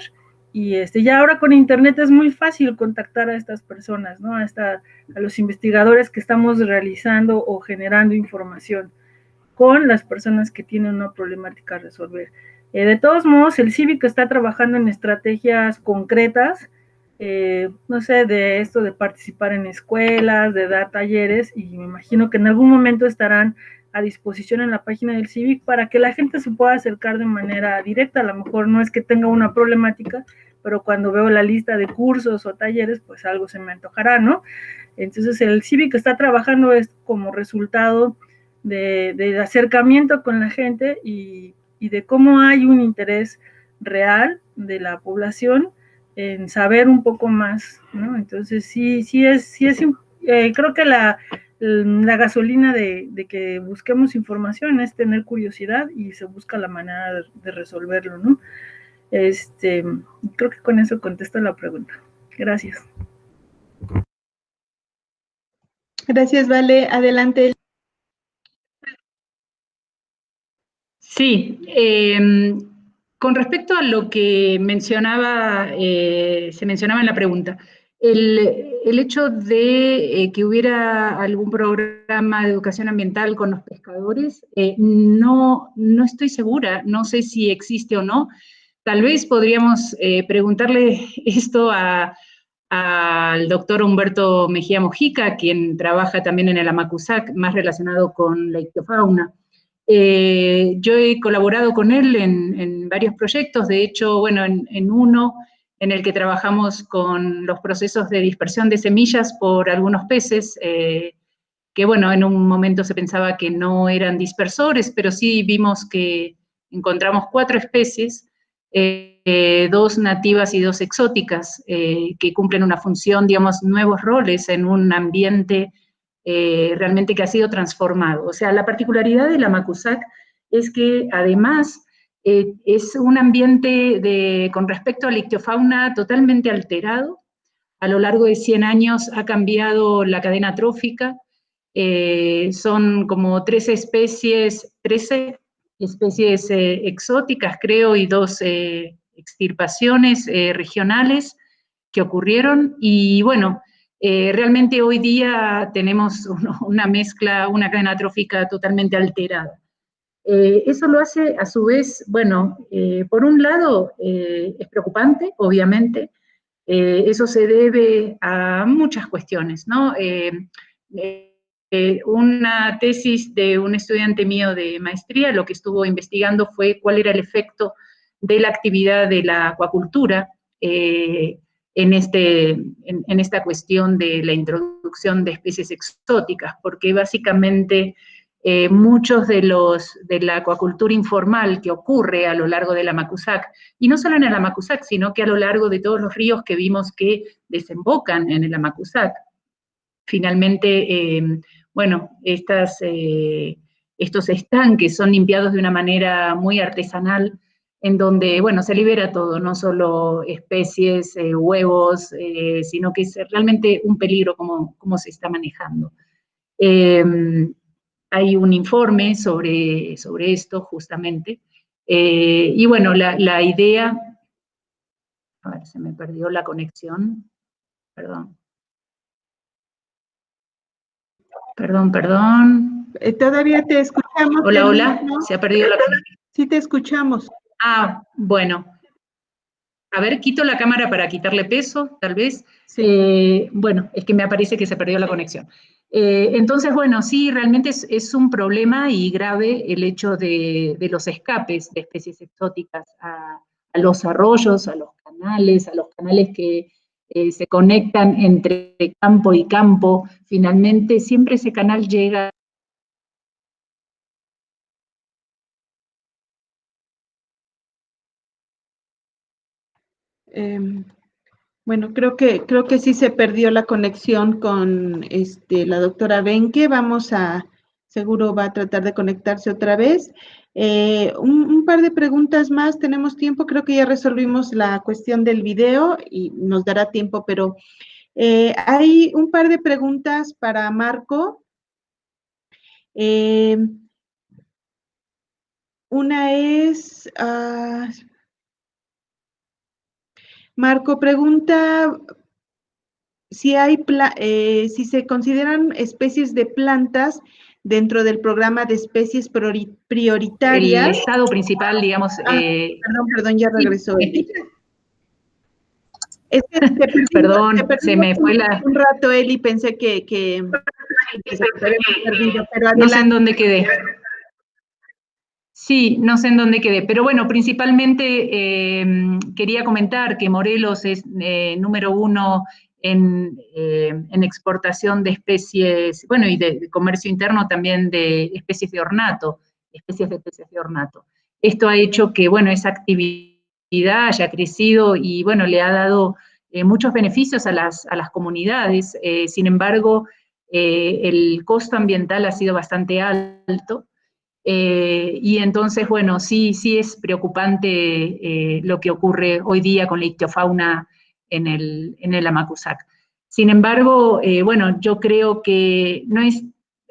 Speaker 4: y ya ahora con internet es muy fácil contactar a estas personas, ¿no? A los investigadores que estamos realizando o generando información con las personas que tienen una problemática a resolver. De todos modos, el CIVIC está trabajando en estrategias concretas, no sé, de esto de participar en escuelas, de dar talleres, y me imagino que en algún momento estarán a disposición en la página del CIVIC para que la gente se pueda acercar de manera directa. A lo mejor no es que tenga una problemática, pero cuando veo la lista de cursos o talleres, pues algo se me antojará, ¿no? Entonces el CIVIC está trabajando como resultado de acercamiento con la gente y de cómo hay un interés real de la población en saber un poco más, ¿no? Entonces sí es creo que la gasolina de que busquemos información es tener curiosidad y se busca la manera de resolverlo, ¿no? Creo que con eso contesto la pregunta. Gracias.
Speaker 1: Gracias, Vale. Adelante.
Speaker 3: Sí, con respecto a lo que se mencionaba en la pregunta, el hecho de que hubiera algún programa de educación ambiental con los pescadores, no estoy segura, no sé si existe o no. Tal vez podríamos preguntarle esto al doctor Humberto Mejía Mojica, quien trabaja también en el Amacuzac, más relacionado con la ictiofauna. Yo he colaborado con él en varios proyectos, de hecho, bueno, en uno en el que trabajamos con los procesos de dispersión de semillas por algunos peces, que bueno, en un momento se pensaba que no eran dispersores, pero sí vimos que encontramos 4 especies, 2 nativas y 2 exóticas, que cumplen una función, digamos, nuevos roles en un ambiente realmente que ha sido transformado. O sea, la particularidad de la Macusac es que además es un ambiente con respecto a la ictiofauna totalmente alterado. A lo largo de 100 años ha cambiado la cadena trófica, son como 13 especies exóticas, creo, y 2 extirpaciones regionales que ocurrieron, y bueno, realmente hoy día tenemos una mezcla, una cadena trófica totalmente alterada. Eso lo hace, a su vez, bueno, por un lado, es preocupante, obviamente. Eso se debe a muchas cuestiones, ¿no? Una tesis de un estudiante mío de maestría, lo que estuvo investigando fue cuál era el efecto de la actividad de la acuacultura en esta cuestión de la introducción de especies exóticas, porque básicamente muchos de la acuacultura informal que ocurre a lo largo de la Macusac, y no solo en el Amacuzac, sino que a lo largo de todos los ríos que vimos que desembocan en el Amacuzac. Finalmente, bueno, estos estanques son limpiados de una manera muy artesanal, en donde, bueno, se libera todo, no solo especies, huevos, sino que es realmente un peligro cómo se está manejando. Hay un informe sobre esto, justamente, y bueno, la idea, a ver, se me perdió la conexión, perdón. Perdón.
Speaker 1: Todavía te escuchamos.
Speaker 3: Hola, hola, ¿no? Se ha perdido la conexión.
Speaker 1: Sí, te escuchamos.
Speaker 3: Ah, bueno. A ver, quito la cámara para quitarle peso, tal vez.
Speaker 1: Sí.
Speaker 3: Bueno, es que me aparece que se perdió la conexión. Entonces, bueno, sí, realmente es un problema y grave el hecho de los escapes de especies exóticas a los arroyos, a los canales que se conectan entre campo y campo. Finalmente, siempre ese canal llega
Speaker 1: bueno, creo que sí se perdió la conexión con la doctora Benke. Seguro va a tratar de conectarse otra vez. Un par de preguntas más, tenemos tiempo, creo que ya resolvimos la cuestión del video y nos dará tiempo, pero hay un par de preguntas para Marco. Una es... Marco pregunta si se consideran especies de plantas dentro del programa de especies prioritarias.
Speaker 3: El estado principal, digamos...
Speaker 1: Perdón, ya regresó.
Speaker 3: Sí. Perdón, se me fue
Speaker 1: un rato, Eli, pensé que se había perdido, pero
Speaker 3: no sé en dónde quedé. Sí, no sé en dónde quedé, pero bueno, principalmente quería comentar que Morelos es número 1 en exportación de especies, bueno, y de comercio interno también de especies de ornato, Esto ha hecho que, bueno, esa actividad haya crecido y, bueno, le ha dado muchos beneficios a las comunidades. Sin embargo, el costo ambiental ha sido bastante alto. Y entonces, bueno, sí es preocupante lo que ocurre hoy día con la ictiofauna en el Amacuzac. Sin embargo, bueno, yo creo que no es,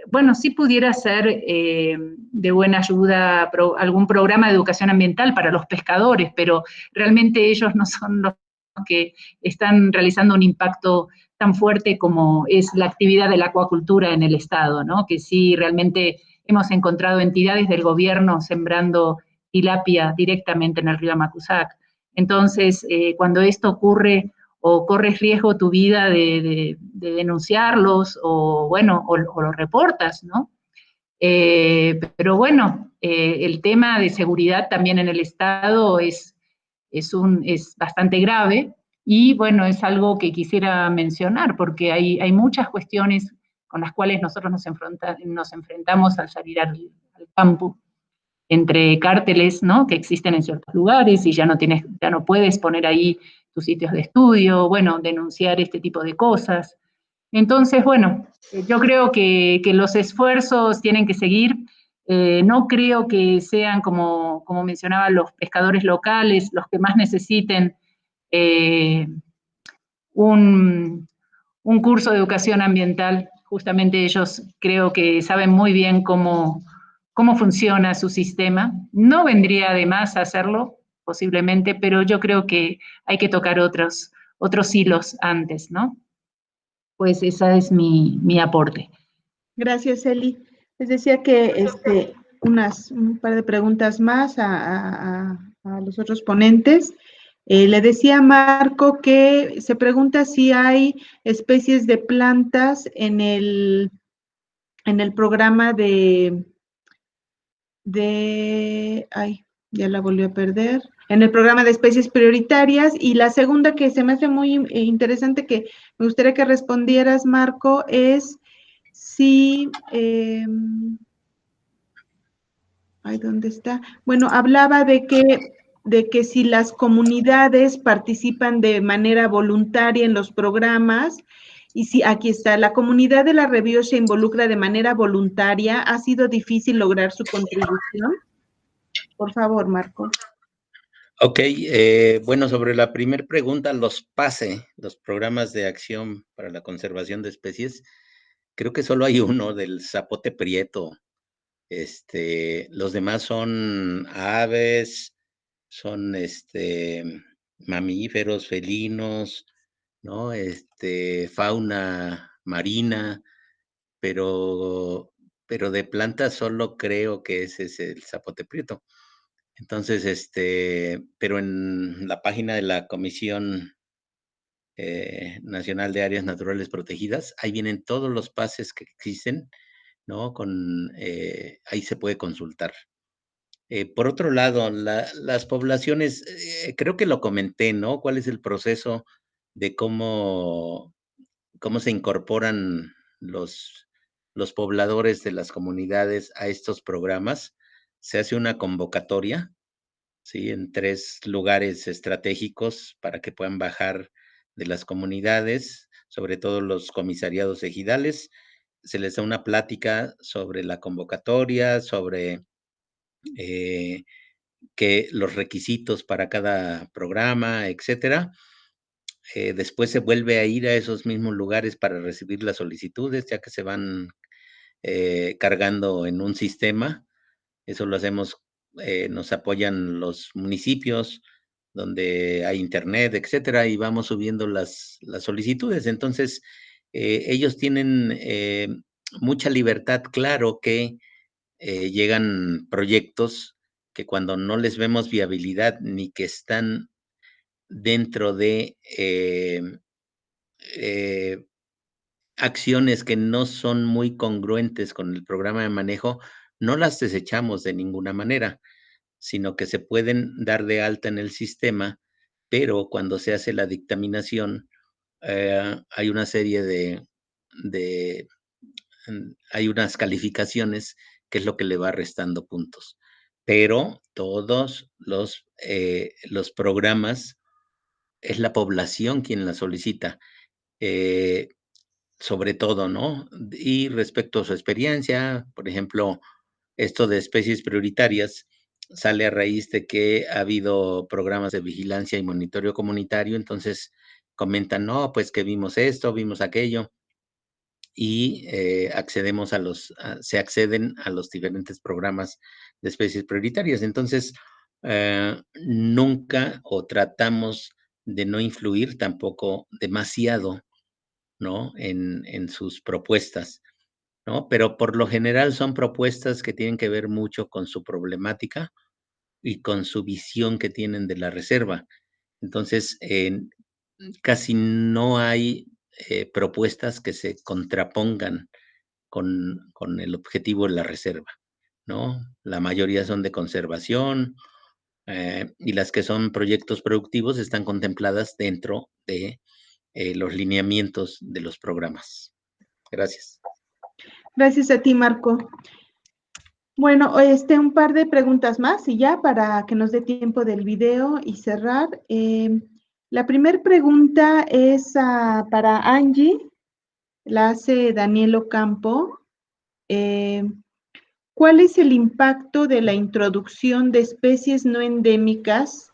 Speaker 3: bueno, sí pudiera ser de buena ayuda algún programa de educación ambiental para los pescadores, pero realmente ellos no son los que están realizando un impacto tan fuerte como es la actividad de la acuacultura en el Estado, ¿no? Que sí realmente hemos encontrado entidades del gobierno sembrando tilapia directamente en el río Amacuzac. Entonces, cuando esto ocurre, o corres riesgo tu vida de denunciarlos, o bueno, o lo reportas, ¿no? Pero bueno, el tema de seguridad también en el Estado es bastante grave, y bueno, es algo que quisiera mencionar, porque hay muchas cuestiones con las cuales nosotros nos enfrentamos al salir al campo, entre cárteles, ¿no?, que existen en ciertos lugares y ya no puedes poner ahí tus sitios de estudio, bueno, denunciar este tipo de cosas. Entonces, bueno, yo creo que los esfuerzos tienen que seguir. No creo que sean, como mencionaba, los pescadores locales los que más necesiten un curso de educación ambiental. Justamente ellos creo que saben muy bien cómo funciona su sistema. No vendría de más hacerlo, posiblemente, pero yo creo que hay que tocar otros hilos antes, ¿no? Pues ese es mi aporte.
Speaker 1: Gracias, Eli. Les decía que un par de preguntas más a los otros ponentes. Le decía a Marco que se pregunta si hay especies de plantas en el programa ay, ya la volvió a perder, en el programa de especies prioritarias. Y la segunda, que se me hace muy interesante, que me gustaría que respondieras, Marco, es si, ¿dónde está? Bueno, hablaba de que si las comunidades participan de manera voluntaria en los programas, y si, aquí está, la comunidad de La Rebiosa se involucra de manera voluntaria, ¿ha sido difícil lograr su contribución? Por favor, Marco.
Speaker 2: Ok, bueno, sobre la primera pregunta, los PACE, los Programas de Acción para la Conservación de Especies, creo que solo hay uno, del zapote prieto. Los demás son aves, son mamíferos, felinos, ¿no? Fauna marina, pero de plantas solo creo que ese es el zapote prieto. Entonces, pero en la página de la Comisión Nacional de Áreas Naturales Protegidas, ahí vienen todos los pases que existen, ¿no? Ahí se puede consultar. Por otro lado, las poblaciones, creo que lo comenté, ¿no? ¿Cuál es el proceso de cómo se incorporan los pobladores de las comunidades a estos programas? Se hace una convocatoria, ¿sí? En 3 lugares estratégicos para que puedan bajar de las comunidades, sobre todo los comisariados ejidales. Se les da una plática sobre la convocatoria, sobre los requisitos para cada programa, etcétera. Después se vuelve a ir a esos mismos lugares para recibir las solicitudes, ya que se van cargando en un sistema. Eso lo hacemos, nos apoyan los municipios donde hay internet, etcétera, y vamos subiendo las solicitudes. Entonces, ellos tienen mucha libertad. Claro que llegan proyectos que cuando no les vemos viabilidad ni que están dentro de acciones que no son muy congruentes con el programa de manejo, no las desechamos de ninguna manera, sino que se pueden dar de alta en el sistema, pero cuando se hace la dictaminación, hay una serie hay unas calificaciones que es lo que le va restando puntos. Pero todos los programas es la población quien la solicita, sobre todo, ¿no? Y respecto a su experiencia, por ejemplo, esto de especies prioritarias sale a raíz de que ha habido programas de vigilancia y monitoreo comunitario, entonces comentan, no, pues que vimos esto, vimos aquello, y se acceden a los diferentes programas de especies prioritarias. Entonces, nunca o tratamos de no influir tampoco demasiado, ¿no? En sus propuestas, ¿no? Pero por lo general son propuestas que tienen que ver mucho con su problemática y con su visión que tienen de la reserva. Entonces, casi no hay propuestas que se contrapongan con el objetivo de la reserva, ¿no? La mayoría son de conservación, y las que son proyectos productivos están contempladas dentro de los lineamientos de los programas. Gracias.
Speaker 1: Gracias a ti, Marco. Bueno, un par de preguntas más y ya para que nos dé tiempo del video y cerrar. La primera pregunta es para Angie. la hace Daniel Ocampo. ¿Cuál es el impacto de la introducción de especies no endémicas?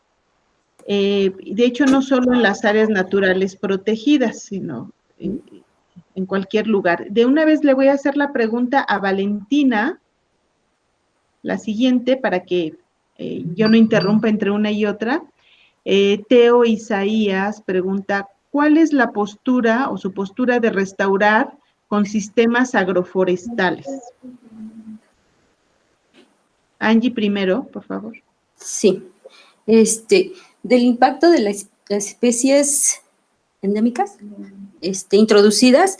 Speaker 1: De hecho, no solo en las áreas naturales protegidas, sino en cualquier lugar. De una vez le voy a hacer la pregunta a Valentina, la siguiente, para que yo no interrumpa entre una y otra. Teo Isaías pregunta, ¿cuál es la postura o su postura de restaurar con sistemas agroforestales? Angie primero, por favor.
Speaker 5: Sí. Del impacto de las especies endémicas, introducidas,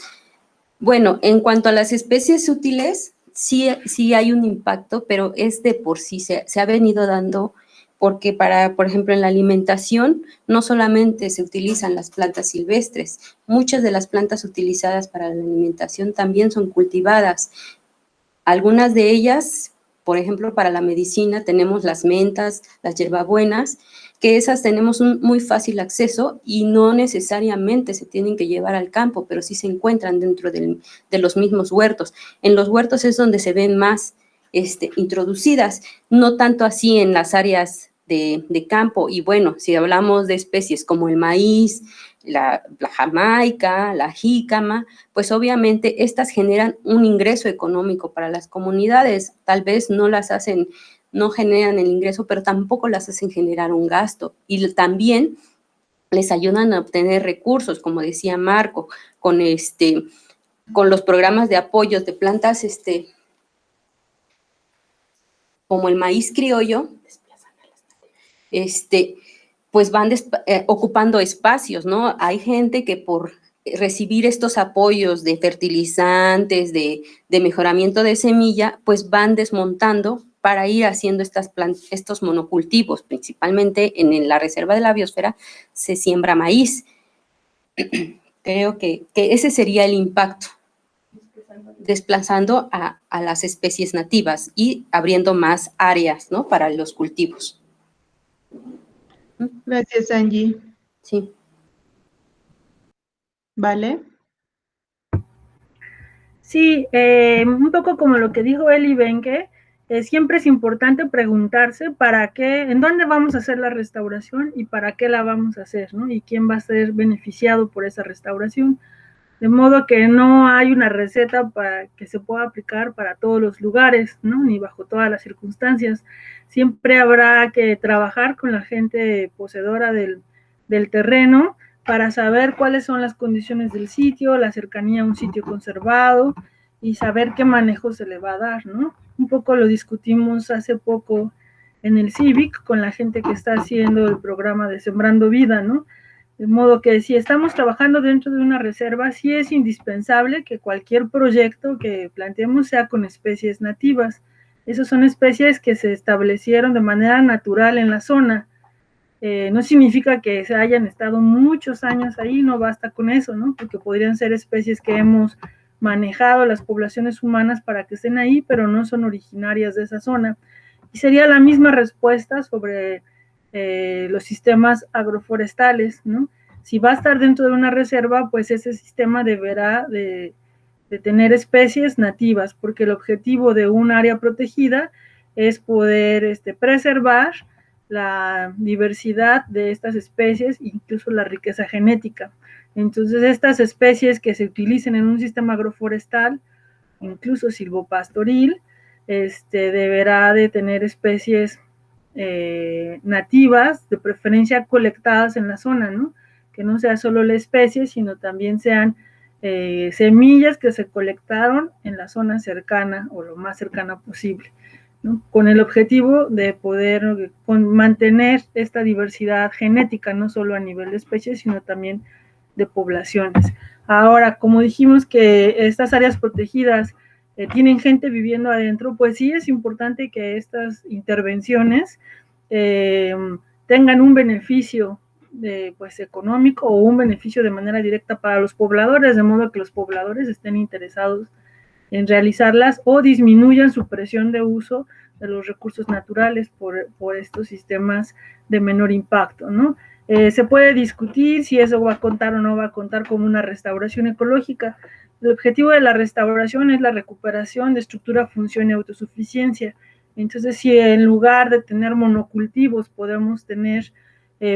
Speaker 5: bueno, en cuanto a las especies útiles, sí hay un impacto, pero es de por sí, se ha venido dando, porque por ejemplo, en la alimentación no solamente se utilizan las plantas silvestres, muchas de las plantas utilizadas para la alimentación también son cultivadas. Algunas de ellas, por ejemplo, para la medicina tenemos las mentas, las hierbabuenas, que esas tenemos un muy fácil acceso y no necesariamente se tienen que llevar al campo, pero sí se encuentran dentro de los mismos huertos. En los huertos es donde se ven más introducidas, no tanto así en las áreas de campo. Y bueno, si hablamos de especies como el maíz, la jamaica, la jícama, pues obviamente estas generan un ingreso económico para las comunidades. Tal vez no generan el ingreso, pero tampoco las hacen generar un gasto. Y también les ayudan a obtener recursos, como decía Marco, con los programas de apoyos de plantas, como el maíz criollo, pues van ocupando espacios, ¿no? Hay gente que por recibir estos apoyos de fertilizantes, de mejoramiento de semilla, pues van desmontando para ir haciendo estos monocultivos. Principalmente en la reserva de la biosfera se siembra maíz. Creo que ese sería el impacto, desplazando a las especies nativas y abriendo más áreas, ¿no?, para los cultivos.
Speaker 1: Gracias, Angie.
Speaker 5: Sí.
Speaker 1: ¿Vale?
Speaker 4: Sí, un poco como lo que dijo Eli Benke, siempre es importante preguntarse para qué, en dónde vamos a hacer la restauración y para qué la vamos a hacer, ¿no? Y quién va a ser beneficiado por esa restauración. De modo que no hay una receta para que se pueda aplicar para todos los lugares, ¿no?, ni bajo todas las circunstancias. Siempre habrá que trabajar con la gente poseedora del terreno para saber cuáles son las condiciones del sitio, la cercanía a un sitio conservado y saber qué manejo se le va a dar, ¿no? Un poco lo discutimos hace poco en el CIVIC con la gente que está haciendo el programa de Sembrando Vida, ¿no? De modo que si estamos trabajando dentro de una reserva, sí es indispensable que cualquier proyecto que planteemos sea con especies nativas. Esas son especies que se establecieron de manera natural en la zona. No significa que se hayan estado muchos años ahí, no basta con eso, ¿no? Porque podrían ser especies que hemos manejado las poblaciones humanas para que estén ahí, pero no son originarias de esa zona. Y sería la misma respuesta sobre los sistemas agroforestales, ¿no? Si va a estar dentro de una reserva, pues ese sistema deberá de tener especies nativas, porque el objetivo de un área protegida es poder preservar la diversidad de estas especies, incluso la riqueza genética. Entonces, estas especies que se utilicen en un sistema agroforestal, incluso silvopastoril, deberá de tener especies nativas, de preferencia colectadas en la zona, ¿no? Que no sea solo la especie, sino también sean semillas que se colectaron en la zona cercana o lo más cercana posible, ¿no? Con el objetivo de poder mantener esta diversidad genética, no solo a nivel de especies, sino también de poblaciones. Ahora, como dijimos que estas áreas protegidas tienen gente viviendo adentro, pues sí es importante que estas intervenciones tengan un beneficio pues económico o un beneficio de manera directa para los pobladores, de modo que los pobladores estén interesados en realizarlas o disminuyan su presión de uso de los recursos naturales por estos sistemas de menor impacto, ¿no? Se puede discutir si eso va a contar o no va a contar como una restauración ecológica. El objetivo de la restauración es la recuperación de estructura, función y autosuficiencia. Entonces, si en lugar de tener monocultivos podemos tener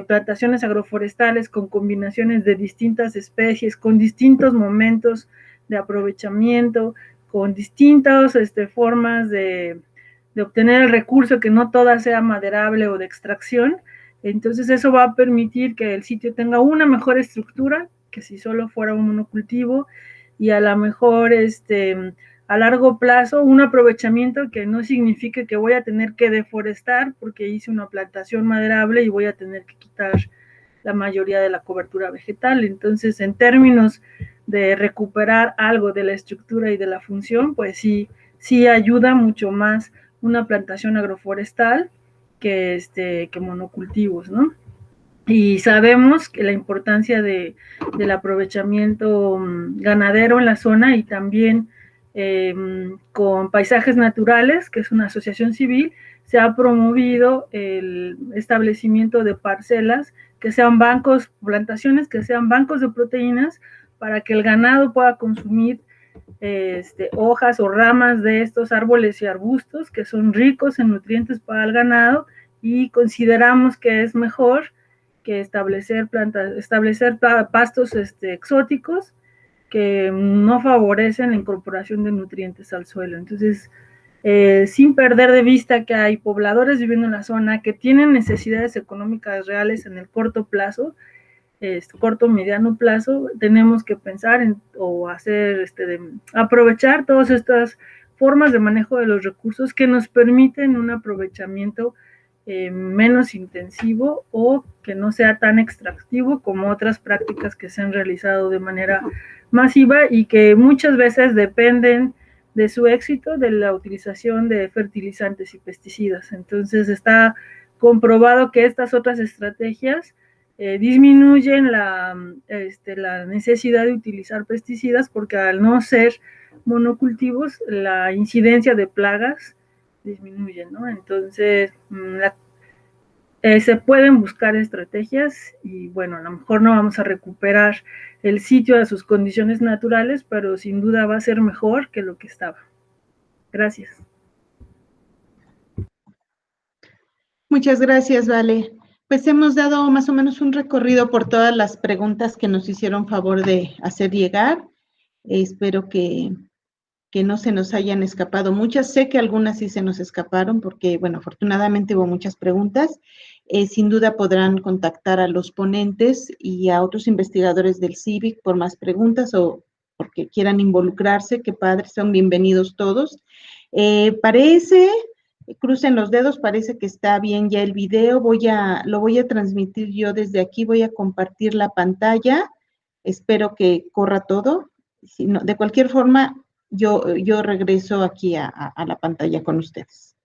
Speaker 4: plantaciones agroforestales con combinaciones de distintas especies, con distintos momentos de aprovechamiento, con distintas formas de obtener el recurso, que no toda sea maderable o de extracción, entonces eso va a permitir que el sitio tenga una mejor estructura que si solo fuera un monocultivo, y a lo mejor a largo plazo un aprovechamiento que no signifique que voy a tener que deforestar porque hice una plantación maderable y voy a tener que quitar la mayoría de la cobertura vegetal. Entonces, en términos de recuperar algo de la estructura y de la función, pues sí ayuda mucho más una plantación agroforestal que monocultivos, ¿no? Y sabemos que la importancia del aprovechamiento ganadero en la zona, y también con Paisajes Naturales, que es una asociación civil, se ha promovido el establecimiento de parcelas que sean bancos, plantaciones que sean bancos de proteínas, para que el ganado pueda consumir hojas o ramas de estos árboles y arbustos que son ricos en nutrientes para el ganado, y consideramos que es mejor que establecer pastos exóticos que no favorecen la incorporación de nutrientes al suelo. Entonces, sin perder de vista que hay pobladores viviendo en la zona que tienen necesidades económicas reales en el corto plazo, corto mediano plazo, tenemos que pensar o hacer, aprovechar todas estas formas de manejo de los recursos que nos permiten un aprovechamiento menos intensivo, o que no sea tan extractivo como otras prácticas que se han realizado de manera masiva y que muchas veces dependen de su éxito de la utilización de fertilizantes y pesticidas. Entonces, está comprobado que estas otras estrategias disminuyen la necesidad de utilizar pesticidas, porque al no ser monocultivos, la incidencia de plagas disminuye, ¿no? Entonces, se pueden buscar estrategias y, bueno, a lo mejor no vamos a recuperar el sitio a sus condiciones naturales, pero sin duda va a ser mejor que lo que estaba. Gracias.
Speaker 1: Muchas gracias, Vale. Pues hemos dado más o menos un recorrido por todas las preguntas que nos hicieron favor de hacer llegar. Espero que no se nos hayan escapado muchas. Sé que algunas sí se nos escaparon porque, bueno, afortunadamente hubo muchas preguntas. Sin duda podrán contactar a los ponentes y a otros investigadores del CIVIC por más preguntas o porque quieran involucrarse. Qué padre, son bienvenidos todos. Crucen los dedos, parece que está bien ya el video. Lo voy a transmitir yo desde aquí, voy a compartir la pantalla. Espero que corra todo. Si no, de cualquier forma, yo regreso aquí a la pantalla con ustedes.